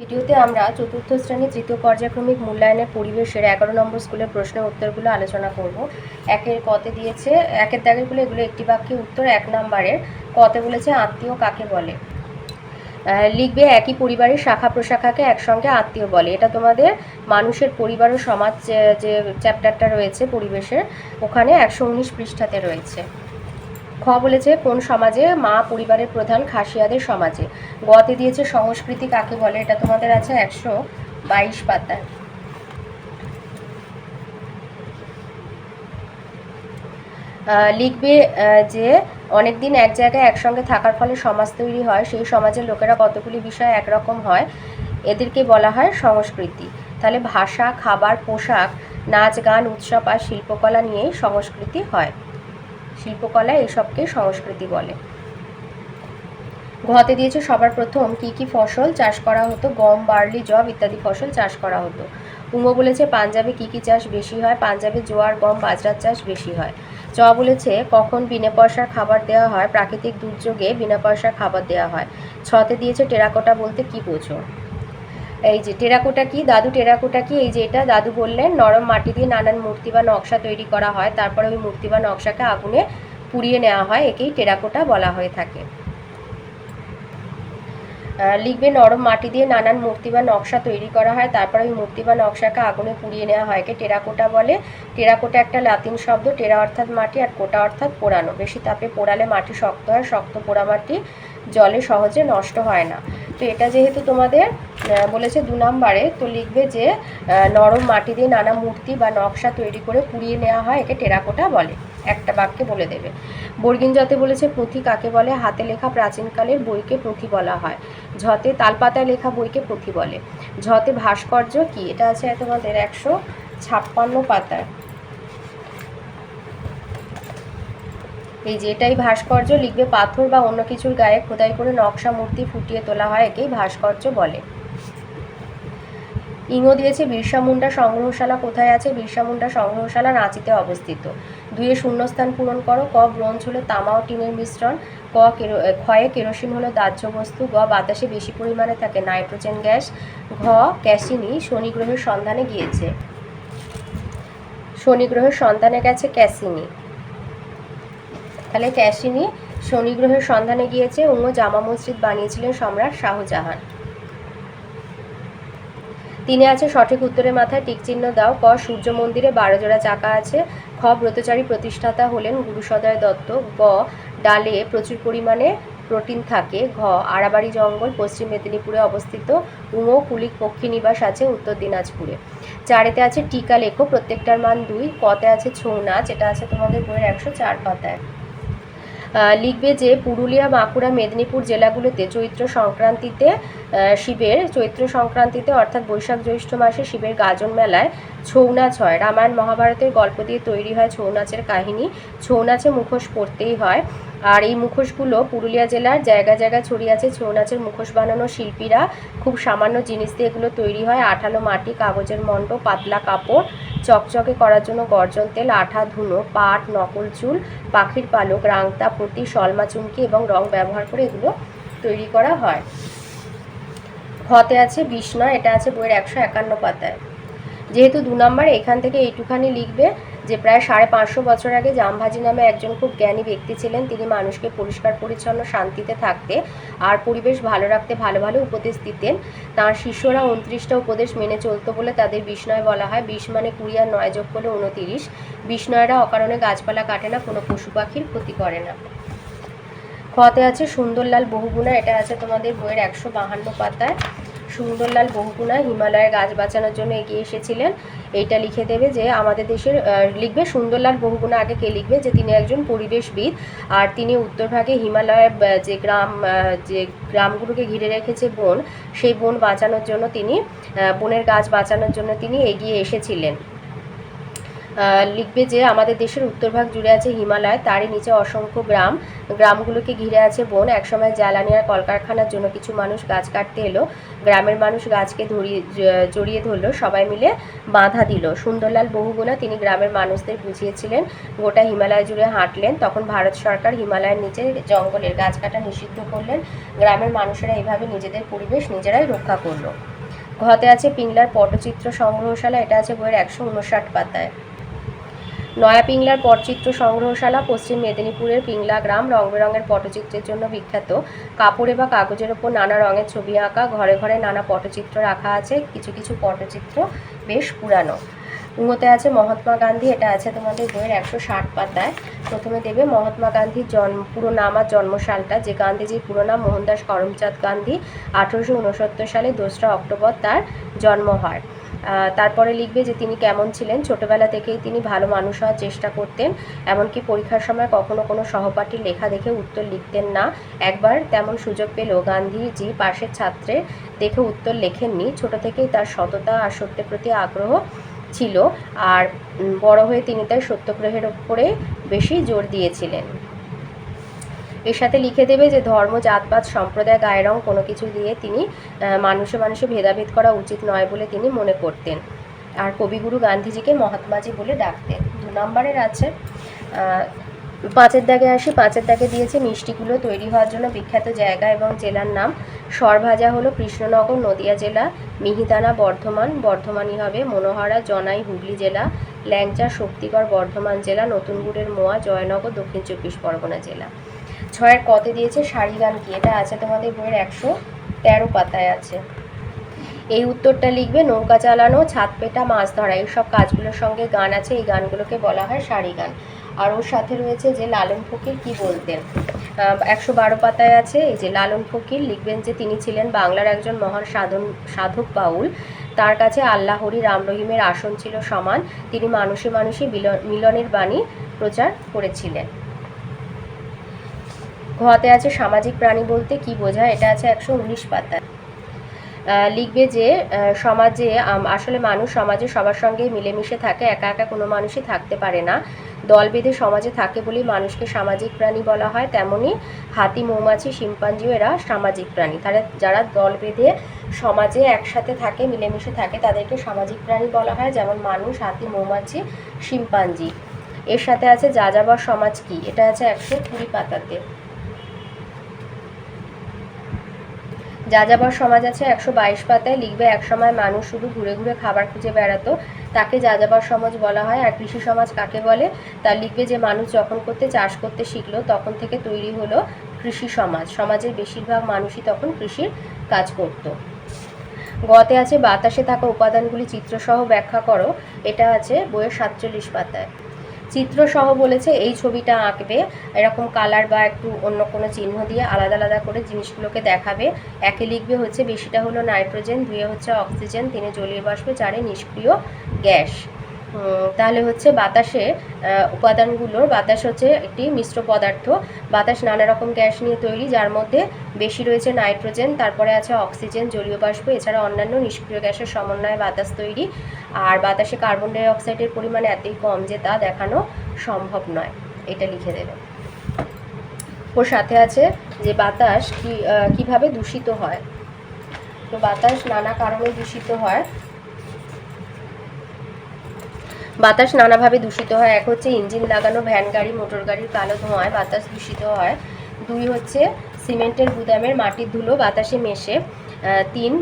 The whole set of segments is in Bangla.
ভিডিওতে আমরা চতুর্থ শ্রেণীর তৃতীয় পর্যায়ক্রমিক মূল্যায়নের পরিবেশের 11 নম্বর স্কুলের প্রশ্নের উত্তরগুলো আলোচনা করব। একের কতে দিয়েছে, একের দাগেরগুলো এগুলো একটি বাক্যে উত্তর। 1 নম্বরের কতে বলেছে আত্মীয় কাকে বলে। লিখবে একই পরিবারের শাখা প্রশাখাকে একসঙ্গে আত্মীয় বলে। এটা তোমাদের মানুষের পরিবার ও সমাজ যে চ্যাপ্টারটা রয়েছে পরিবেশের, ওখানে 119 পৃষ্ঠাতে রয়েছে। খ বলেছে কোন সমাজে মা পরিবারের প্রধান, খাসিয়াদের সমাজে। গতে দিয়েছে সংস্কৃতি কাকে বলে। এটা তোমাদের আছে 122 পাতায়। লিখবে যে অনেকদিন এক জায়গায় একসঙ্গে থাকার ফলে সমাজ তৈরি হয়, সেই সমাজের লোকেরা কতগুলি বিষয় একরকম হয়, এদেরকে বলা হয় সংস্কৃতি। তাহলে ভাষা, খাবার, পোশাক, নাচ, গান, উৎসব আর শিল্পকলা নিয়েই সংস্কৃতি হয়। শিল্পকলা এইসবকে সংস্কৃতি বলে। ঘতে দিয়েছে সবার প্রথম কি কি ফসল চাষ করা হতো। গম, বার্লি, যব ইত্যাদি ফসল চাষ করা হতো। উমো বলেছে পাঞ্জাবে কি কি চাষ বেশি হয়। পাঞ্জাবে জোয়ার, গম, বাজরার চাষ বেশি হয়। চ বলেছে কখন বিনা পয়সার খাবার দেওয়া হয়। প্রাকৃতিক দুর্যোগে বিনা পয়সার খাবার দেওয়া হয়। ছতে দিয়েছে টেরাকোটা বলতে কি বোঝো। এই যে টেরাকোটা কি, দাদু টেরাকোটা কি, এই যে এটা দাদু বললেন নরম মাটি দিয়ে নানান মূর্তি বা নকশা তৈরি করা হয়, তারপরে ওই মূর্তি বা নকশাকে আগুনে পুড়িয়ে নেওয়া হয়, একেই টেরাকোটা বলা হয়ে থাকে। লিখবে নরম মাটি দিয়ে নানান মূর্তি বা নকশা তৈরি করা হয়, তারপরে ওই মূর্তি বা নকশাকে আগুনে পুড়িয়ে নেওয়া হয়, একে টেরাকোটা বলে। টেরাকোটা একটা লাতিন শব্দ, টেরা অর্থাৎ মাটি আর কোটা অর্থাৎ পোড়ানো। বেশি তাপে পোড়ালে মাটি শক্ত হয়, শক্ত পোড়া মাটি জলে সহজে নষ্ট হয় না। তো এটা যেহেতু তোমাদের বলেছে 2 নম্বরে, তো লিখবে যে নরম মাটি দিয়ে নানা মূর্তি বা নকশা তৈরি করে পুড়িয়ে নেওয়া হয়, একে টেরাকোটা বলে। একটা বাক্যে বলে দেবে। বর্গিন জতে বলেছে পুঁথি কাকে বলে। হাতে লেখা প্রাচীনকালের বইকে পুঁথি বলা হয়। ঝতে তালপাতায় লেখা বইকে পুঁথি বলে। ঝতে ভাস্কর্য কি, এটা আছে তোমাদের 156 পাতায়। এই যে এটাই ভাস্কর্য। লিখবে পাথর বা অন্য কিছুর গায়ে খোদাই করে নকশা মূর্তি ফুটিয়ে তোলা হয়, একেই ভাস্কর্য বলে। ইংও দিয়েছে বিরসা মুন্ডা সংগ্রহশালা কোথায় আছে। বিরসা মুন্ডা সংগ্রহশালা রাঁচিতে অবস্থিত। 2 শূন্যস্থান পূরণ করো। ক ব্রোঞ্জ হলো তামা ও টিনের মিশ্রণ। ক্ষয়ে কেরোসিন হলো দাহ্য বস্তু। গ বাতাসে বেশি পরিমাণে থাকে নাইট্রোজেন গ্যাস। ঘ ক্যাসিনি শনি গ্রহের সন্ধানে গিয়েছে। শনি গ্রহের সন্ধানে গেছে ক্যাসিনি। তাহলে ক্যাসিনি শনি গ্রহের সন্ধানে গিয়েছে। উঙ্গ জামা মসজিদ বানিয়েছিলেন সম্রাট শাহজাহান। 3 আছে সঠিক উত্তরের মাথায় টিক চিহ্ন দাও। ক সূর্য মন্দিরে 12 জোড়া চাকা আছে। খ ব্রতচারী প্রতিষ্ঠাতা হলেন গুরুসদয় দত্ত। গ ডালে প্রচুর পরিমাণে প্রোটিন থাকে। ঘ আড়াবাড়ি জঙ্গল পশ্চিম মেদিনীপুরে অবস্থিত। উঙ কুলিক পক্ষী নিবাস আছে উত্তর দিনাজপুরে। 4 আছে টিকা লেখো, প্রত্যেকটার মান 2। কতে আছে ছৌ নাচ, এটা আছে তোমাদের বইয়ের 104 পাতায়। লিখবে যে পুরুলিয়া, বাঁকুড়া, মেদিনীপুর জেলাগুলোতে চৈত্র সংক্রান্তিতে অর্থাৎ বৈশাখ জ্যৈষ্ঠ মাসে শিবের গাজন মেলায় ছৌ নাচ হয়। রামায়ণ মহাভারতের গল্প দিয়ে তৈরি হয় ছৌ নাচের কাহিনী। ছৌ নাচে মুখোশ পরতেই হয়। আর এই মুখোশগুলো পুরুলিয়া জেলার জায়গায় জায়গায় ছড়িয়ে আছে। ছৌ নাচের মুখোশ বানানো শিল্পীরা খুব সামান্য জিনিস দিয়ে এগুলো তৈরি হয়। আঠালো মাটি, কাগজের মণ্ড, পাতলা কাপড়, চকচকে করার জন্য গর্জন তেল, আঠা, ধুনো, পাট, নকল চুল, পাখির পালক, রাংতা, পুঁতি, সলমা চুমকি এবং রং ব্যবহার করে এগুলো তৈরি করা হয়। ঘতে আছে বিষ্ণয়, এটা আছে বইয়ের 151 পাতায়। যেহেতু 2 নম্বরে, এখান থেকে এইটুখানি লিখবে যে প্রায় 550 বছর আগে জামভাজি নামে একজন খুব জ্ঞানী ব্যক্তি ছিলেন। তিনি মানুষকে পরিষ্কার পরিচ্ছন্ন শান্তিতে থাকতে আর পরিবেশ ভালো রাখতে ভালো ভালো উপদেশ দিতেন। তাঁর শিষ্যরা 29টা উপদেশ মেনে চলতো বলে তাদের বিষ্ণয় বলা হয়। 20 মানে 20 আর 9 যোগ করলে 29। বিষ্ণয়রা অকারণে গাছপালা কাটে না, কোনো পশু পাখির ক্ষতি করে না। খতে আছে সুন্দরলাল বহুগুণা, এটা আছে তোমাদের বইয়ের 152 পাতায়। সুন্দরলাল বহুগুণা হিমালয়ের গাছ বাঁচানোর জন্য এগিয়ে এসেছিলেন, এইটা লিখে দেবে যে আমাদের দেশের। লিখবে সুন্দরলাল বহুগুণা আগে কে লিখবে যে তিনি একজন পরিবেশবিদ, আর তিনি উত্তরভাগে হিমালয়ের যে গ্রামগুলোকে ঘিরে রেখেছে বন, সেই বন বাঁচানোর জন্য তিনি বনের গাছ বাঁচানোর জন্য তিনি এগিয়ে এসেছিলেন। লিখবে যে আমাদের দেশের উত্তরভাগ জুড়ে আছে হিমালয়, তারই নিচে অসংখ্য গ্রাম, গ্রামগুলোকে ঘিরে আছে বন। একসময় জ্বালানি আর কলকারখানার জন্য কিছু মানুষ গাছ কাটতে এলো, গ্রামের মানুষ গাছকে জড়িয়ে ধরলো, সবাই মিলে বাধা দিল। সুন্দরলাল বহুগুণা তিনি গ্রামের মানুষদের বুঝিয়েছিলেন, গোটা হিমালয় জুড়ে হাঁটলেন। তখন ভারত সরকার হিমালয়ের নিচে জঙ্গলের গাছ কাটা নিষিদ্ধ করলেন। গ্রামের মানুষেরা এইভাবে নিজেদের পরিবেশ নিজেরাই রক্ষা করলো। ঘতে আছে পিংলার পটচিত্র সংগ্রহশালা, এটা আছে বইয়ের 159 পাতায়। নয়া পিংলার পটচিত্র সংগ্রহশালা পশ্চিম মেদিনীপুরের পিংলা গ্রাম রং বেরঙের পটচিত্রের জন্য বিখ্যাত। কাপড়ে বা কাগজের ওপর নানা রঙের ছবি আঁকা, ঘরে ঘরে নানা পটচিত্র রাখা আছে। কিছু কিছু পটচিত্র বেশ পুরানো। উঙোতে আছে মহাত্মা গান্ধী, এটা আছে তোমাদের বইয়ের 160 পাতায়। প্রথমে দেবে মহাত্মা গান্ধীর পুরো নাম আর জন্মসালটা, যে গান্ধীজির পুরো নাম মোহনদাস করমচাঁদ গান্ধী। 1869 সালে 2রা অক্টোবর তার জন্ম হয়। তারপরে লিখবে যে তিনি কেমন ছিলেন। ছোটবেলা থেকেই তিনি ভালো মানুষ হওয়ার চেষ্টা করতেন, এমনকি পরীক্ষার সময় কখনো কোনো সহপাঠীর লেখা দেখে উত্তর লিখতেন না। একবার তেমন সুযোগ পেলেও গান্ধীজি পাশের ছাত্রের দেখে উত্তর লেখেননি। ছোট থেকেই তার সততা আর সত্যের প্রতি আগ্রহ ছিল, আর বড় হয়ে তিনি তাই সত্যগ্রহের ওপরে বেশি জোর দিয়েছিলেন। এর সাথে লিখে দেবে যে ধর্ম, জাতপাত, সম্প্রদায়, গায়ের রং কোনো কিছু দিয়ে তিনি মানুষে মানুষে ভেদাভেদ করা উচিত নয় বলে তিনি মনে করতেন। আর কবিগুরু গান্ধীজিকে মহাত্মাজি বলে ডাকতেন। 2 নম্বরের আছে 5-এর দাগে আসি। 5-এর দাগে দিয়েছে মিষ্টিগুলো তৈরি হওয়ার জন্য বিখ্যাত জায়গা এবং জেলার নাম। সরভাজা হলো কৃষ্ণনগর নদিয়া জেলা, মিহিদানা বর্ধমান, বর্ধমানই হবে, মনোহরা জনাই হুগলি জেলা, ল্যাংচা শক্তিগড় বর্ধমান জেলা, নতুন গুড়ের মোয়া জয়নগর দক্ষিণ 24 পরগনা জেলা। 6-এর কতে দিয়েছে শাড়ি গান কি, এটা আছে তোমাদের বইয়ের 113 পাতায় আছে। এই উত্তরটা লিখবে নৌকা চালানো, ছাদ পেটা, মাছ ধরা, এইসব কাজগুলোর সঙ্গে গান আছে, এই গানগুলোকে বলা হয় শাড়ি গান। আর ওর সাথে রয়েছে যে লালন ফকির কি বলতেন। 112 পাতায় আছে এই যে লালন ফকির, লিখবেন যে তিনি ছিলেন বাংলার একজন মহান সাধক বাউল। তার কাছে আল্লাহ হরি রাম রহিমের আসন ছিল সমান, তিনি মানুষে মানুষে মিলনের বাণী প্রচার করেছিলেন। ঘতে আছে সামাজিক প্রাণী বলতে কি বোঝায়, এটা আছে 119 পাতায়। লিখবে যে সমাজে আসলে মানুষ সমাজে সবার সঙ্গে মিলেমিশে থাকে, একা একা কোনো মানুষই থাকতে পারে না। দল বেঁধে সমাজে থাকে বলেই মানুষকে সামাজিক প্রাণী বলা হয়। তেমনই হাতি, মৌমাছি, শিম্পাঞ্জিও এরা সামাজিক প্রাণী। তারা যারা দল বেঁধে সমাজে একসাথে থাকে, মিলেমিশে থাকে, তাদেরকে সামাজিক প্রাণী বলা হয়, যেমন মানুষ, হাতি, মৌমাছি, শিম্পাঞ্জি। এর সাথে আছে যাযাবর সমাজ কি, এটা আছে 120 পাতাতে। যাযাবর সমাজ আছে 122 পাতায়। লিখবে একসময় মানুষ শুধু ঘুরে ঘুরে খাবার খুঁজে বেড়াতো, তাকে যাযাবর সমাজ বলা হয়। আর কৃষি সমাজ কাকে বলে, তার লিখবে যে মানুষ যখন চাষ করতে শিখলো তখন থেকে তৈরি হলো কৃষি সমাজ। সমাজের বেশিরভাগ মানুষই তখন কৃষির কাজ করত। গতে আছে বাতাসে থাকা উপাদানগুলি চিত্রসহ ব্যাখ্যা করো, এটা আছে বইয়ের 47 পাতায়। চিত্রসহ বলেছে এই ছবিটা আঁকবে, এরকম কালার বা একটু অন্য কোনো চিহ্ন দিয়ে আলাদা আলাদা করে জিনিসগুলোকে দেখাবে। একে লিখবে হচ্ছে বেশিটা হলো নাইট্রোজেন, 2 হচ্ছে অক্সিজেন, 3 জলীয় বাষ্প, 4 নিষ্ক্রিয় গ্যাস। তাহলে হচ্ছে বাতাসে উপাদানগুলোর, বাতাস হচ্ছে একটি মিশ্র পদার্থ। বাতাস নানা রকম গ্যাস নিয়ে তৈরি, যার মধ্যে বেশি রয়েছে নাইট্রোজেন, তারপরে আছে অক্সিজেন, জলীয় বাষ্প, এছাড়া অন্যান্য নিষ্ক্রিয় গ্যাসের সমন্বয়ে বাতাস তৈরি। আর বাতাসে কার্বন ডাই অক্সাইডের পরিমাণ এতই কম যে তা দেখানো সম্ভব নয়, এটা লিখে দেবে। ওর সাথে আছে যে বাতাস কিভাবে দূষিত হয়। তো বাতাস নানা কারণে দূষিত হয়, বাতাস নানাভাবে দূষিত হয়। 1 হচ্ছে ইঞ্জিন লাগানো ভ্যান গাড়ি, মোটর গাড়ির কালো ধোঁয়ায় বাতাস দূষিত হয়। 2 হচ্ছে সিমেন্টের গুদামের মাটির ধুলো বাতাসে মেশে। 3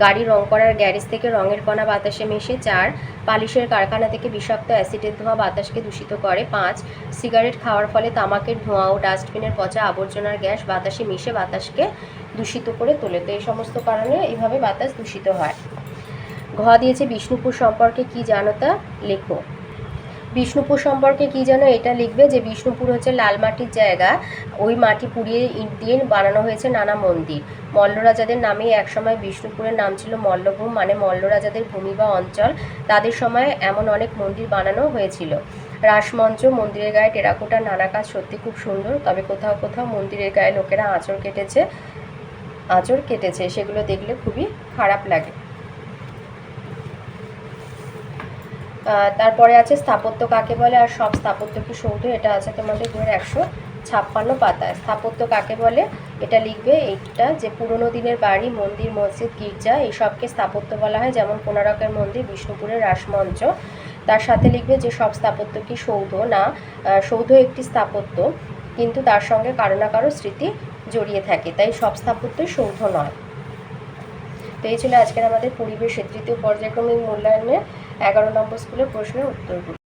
গাড়ি রং করার গ্যারেজ থেকে রঙের কণা বাতাসে মেশে। 4 পালিশের কারখানা থেকে বিষাক্ত অ্যাসিডের ধোঁয়া বাতাসকে দূষিত করে। 5 সিগারেট খাওয়ার ফলে তামাকের ধোঁয়া ও ডাস্টবিনের পচা আবর্জনার গ্যাস বাতাসে মিশে বাতাসকে দূষিত করে তোলে। তো এই সমস্ত কারণে এইভাবে বাতাস দূষিত হয়। ঘ দিয়েছে বিষ্ণুপুর সম্পর্কে কি জানো তা লেখো। বিষ্ণুপুর সম্পর্কে কি জানো, এটা লিখবে যে বিষ্ণুপুর হচ্ছে লাল মাটির জায়গা, ওই মাটি পুড়িয়ে ইট দিয়ে বানানো হয়েছে নানা মন্দির। মল্ল রাজাদের নামে একসময় বিষ্ণুপুরের নাম ছিল মল্লভূম, মানে মল্ল রাজাদের ভূমি বা অঞ্চল। তাদের সময় এমন অনেক মন্দির বানানো হয়েছিল। রাসমঞ্চ, মন্দিরের গায়ে টেরাকোটার নানা কাজ সত্যি খুব সুন্দর, তবে কোথাও কোথাও মন্দিরের গায়ে লোকেরা আঁচড় কেটেছে, সেগুলো দেখলে খুবই খারাপ লাগে। তারপরে আছে স্থাপত্য কাকে বলে আর সব স্থাপত্য কি সৌধ, এটা আছে তোমাদের বইয়ের 156 পাতায়। স্থাপত্য কাকে বলে এটা লিখবে এইটা, যে পুরনো দিনের বাড়ি, মন্দির, মসজিদ, গির্জা এইসবকে স্থাপত্য বলা হয়, যেমন কোণারকের মন্দির, বিষ্ণুপুরের রাসমঞ্চ। তার সাথে লিখবে যে সব স্থাপত্য কি সৌধ না, সৌধ একটি স্থাপত্য কিন্তু তার সঙ্গে কারো না কারো স্মৃতি জড়িয়ে থাকে, তাই সব স্থাপত্যই সৌধ নয়। তো এই ছিল আজকের আমাদের পরিবেশের তৃতীয় পর্যায়ক্রমিক মূল্যায়নের 11 নম্বর স্কুলের প্রশ্নের উত্তরগুলো।